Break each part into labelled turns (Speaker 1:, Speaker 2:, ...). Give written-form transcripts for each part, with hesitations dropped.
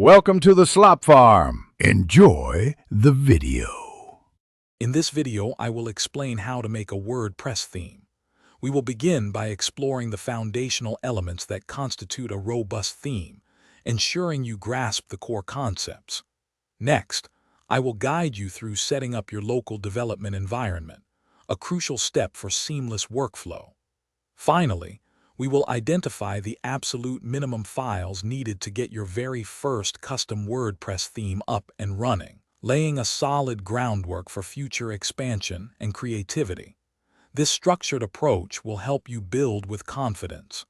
Speaker 1: Welcome to the Slop Farm. Enjoy the video.
Speaker 2: In this video, I will explain how to make a WordPress theme. We will begin by exploring the foundational elements that constitute a robust theme, ensuring you grasp the core concepts. Next, I will guide you through setting up your local development environment, a crucial step for seamless workflow. Finally, we will identify the absolute minimum files needed to get your very first custom WordPress theme up and running, laying a solid groundwork for future expansion and creativity. This structured approach will help you build with confidence.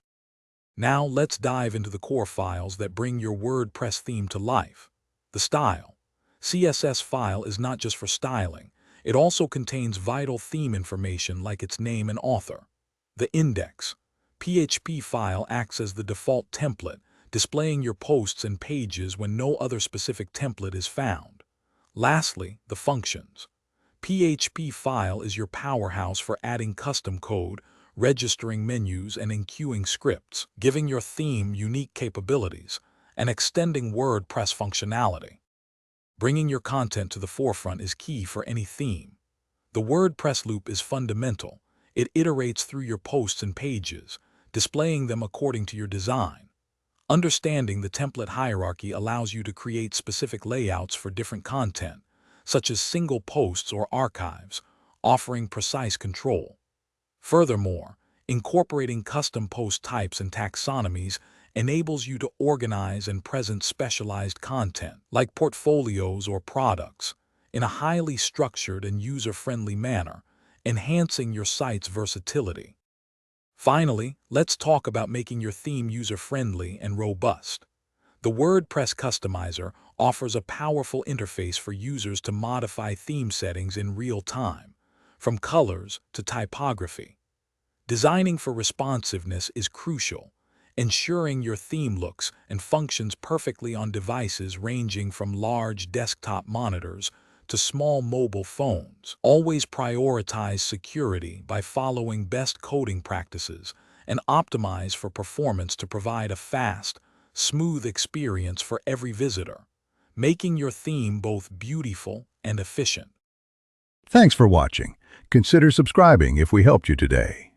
Speaker 2: Now let's dive into the core files that bring your WordPress theme to life. The style. CSS file is not just for styling. It also contains vital theme information like its name and author. The index. PHP file acts as the default template, displaying your posts and pages when no other specific template is found. Lastly, the functions. PHP file is your powerhouse for adding custom code, registering menus, and enqueuing scripts, giving your theme unique capabilities, and extending WordPress functionality. Bringing your content to the forefront is key for any theme. The WordPress loop is fundamental. It iterates through your posts and pages, displaying them according to your design. Understanding the template hierarchy allows you to create specific layouts for different content, such as single posts or archives, offering precise control. Furthermore, incorporating custom post types and taxonomies enables you to organize and present specialized content, like portfolios or products, in a highly structured and user-friendly manner, enhancing your site's versatility. Finally, let's talk about making your theme user-friendly and robust. The WordPress Customizer offers a powerful interface for users to modify theme settings in real time, from colors to typography. Designing for responsiveness is crucial, ensuring your theme looks and functions perfectly on devices ranging from large desktop monitors to small mobile phones. Always prioritize security by following best coding practices and optimize for performance to provide a fast, smooth experience for every visitor, making your theme both beautiful and efficient.
Speaker 1: Thanks for watching. Consider subscribing if we helped you today.